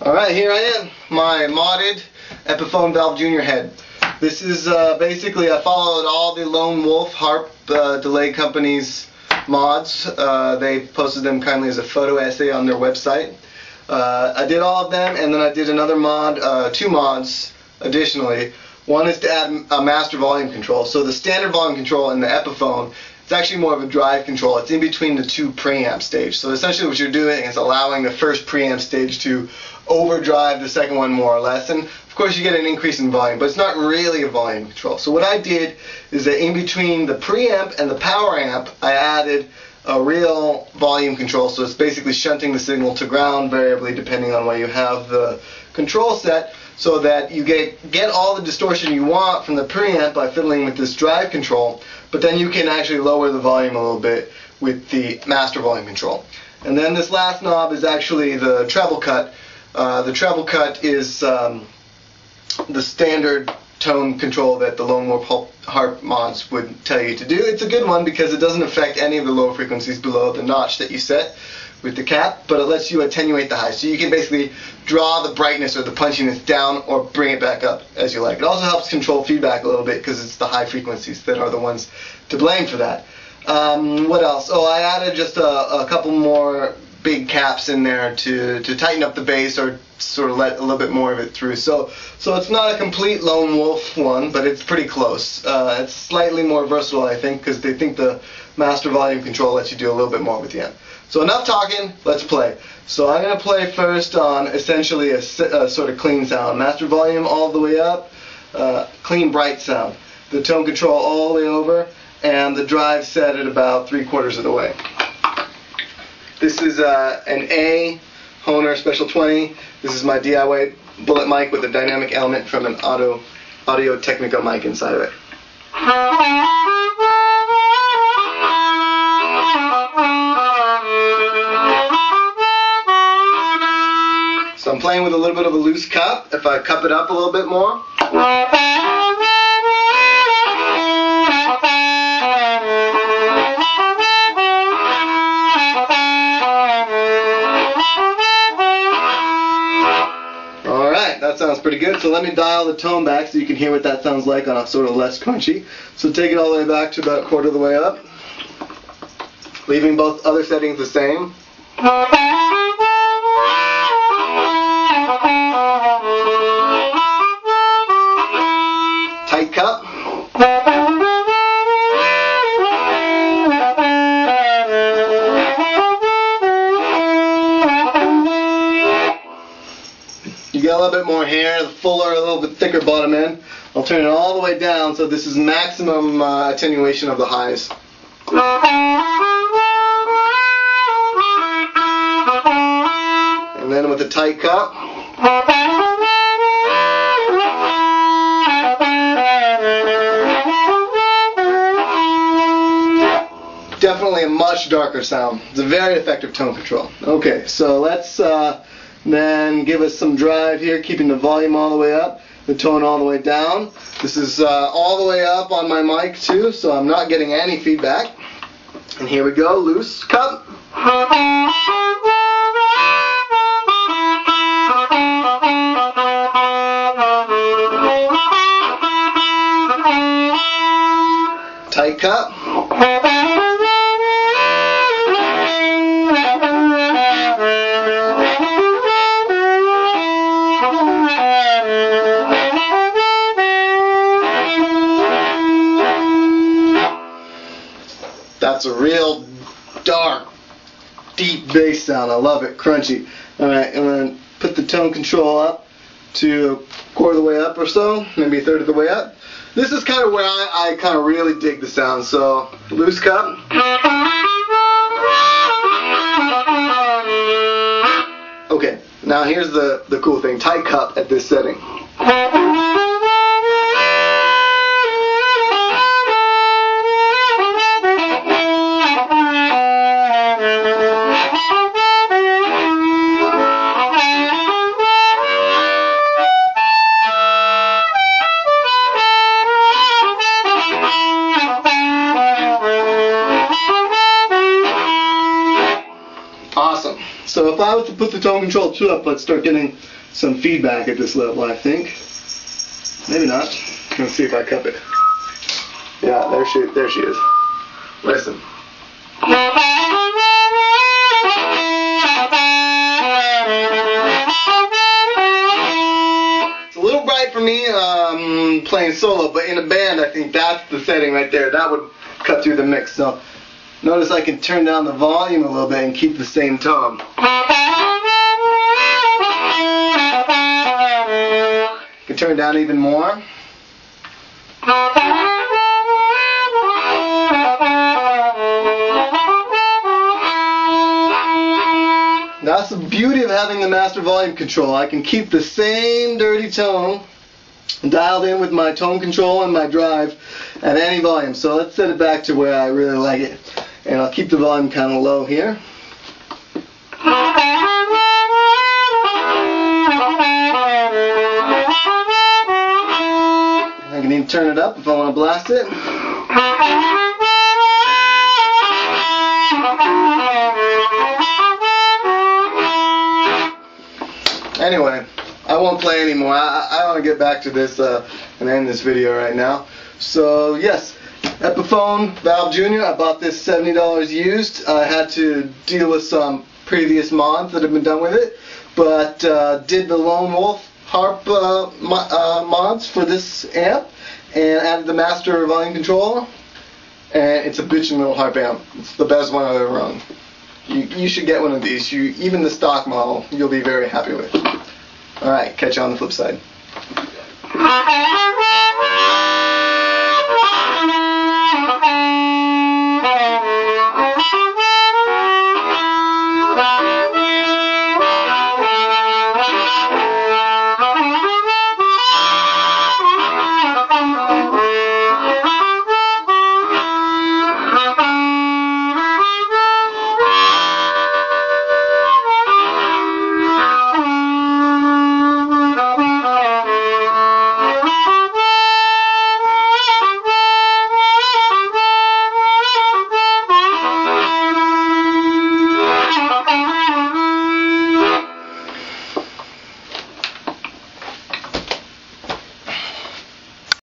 Alright, here I am, my modded Epiphone Valve Jr head. This is basically, I followed all the Lone Wolf Harp delay company's mods. They posted them kindly as a photo essay on their website. I did all of them, and then I did another mod, two mods additionally. One is to add a master volume control. So the standard volume control in the Epiphone, it's actually more of a drive control. It's in between the two preamp stages. So essentially what you're doing is allowing the first preamp stage to overdrive the second one more or less. And of course you get an increase in volume, but it's not really a volume control. So what I did is that in between the preamp and the power amp, I added a real volume control. So it's basically shunting the signal to ground variably depending on where you have the control set, so that you get all the distortion you want from the preamp by fiddling with this drive control, but then you can actually lower the volume a little bit with the master volume control. And then this last knob is actually the treble cut. The treble cut is the standard tone control that the Lone Wolf Harp mods would tell you to do. It's a good one because it doesn't affect any of the low frequencies below the notch that you set with the cap, but it lets you attenuate the high. So you can basically draw the brightness or the punchiness down or bring it back up as you like. It also helps control feedback a little bit because it's the high frequencies that are the ones to blame for that. What else? Oh, I added just a couple more big caps in there to tighten up the bass or sort of let a little bit more of it through. So it's not a complete Lone Wolf one, but it's pretty close. It's slightly more versatile, I think, because they think the master volume control lets you do a little bit more with the amp. So enough talking, let's play. So I'm going to play first on essentially a sort of clean sound. Master volume all the way up, clean bright sound. The tone control all the way over, and the drive set at about 3/4 of the way. This is an A Honer Special 20. This is my DIY bullet mic with a dynamic element from an Audio Technica mic inside of it. So I'm playing with a little bit of a loose cup. If I cup it up a little bit more. Alright, that sounds pretty good. So let me dial the tone back so you can hear what that sounds like on a sort of less crunchy. So take it all the way back to about 1/4 of the way up. Leaving both other settings the same. Tight cup. You get a little bit more hair, the fuller, a little bit thicker bottom end. I'll turn it all the way down so this is maximum attenuation of the highs. And then with the tight cup. Definitely a much darker sound. It's a very effective tone control. Okay, so let's then give us some drive here, keeping the volume all the way up, the tone all the way down. This is all the way up on my mic too, so I'm not getting any feedback. And here we go, loose cup. Tight cup. That's a real dark, deep bass sound. I love it. Crunchy. Alright, and then put the tone control up to 1/4 of the way up or so, maybe 1/3 of the way up. This is kind of where I kind of really dig the sound. So, loose cup. Okay, now here's the cool thing. Tight cup at this setting. Awesome. So if I was to put the tone control 2 up, let's start getting some feedback at this level, I think. Maybe not. Let's see if I cup it. Yeah, there she is. Listen. It's a little bright for me playing solo, but in a band I think that's the setting right there. That would cut through the mix. So notice I can turn down the volume a little bit and keep the same tone. I can turn it down even more. That's the beauty of having the master volume control. I can keep the same dirty tone dialed in with my tone control and my drive at any volume. So let's set it back to where I really like it. And I'll keep the volume kind of low here. I can even turn it up if I want to blast it. Anyway, I won't play anymore. I want to get back to this and end this video right now. So yes, Epiphone Valve Jr. I bought this $70 used. I had to deal with some previous mods that have been done with it, but did the Lone Wolf Harp mods for this amp and added the master volume control, and it's a bitchin' little harp amp. It's the best one I've ever owned. You should get one of these. Even the stock model, you'll be very happy with. Alright, catch you on the flip side.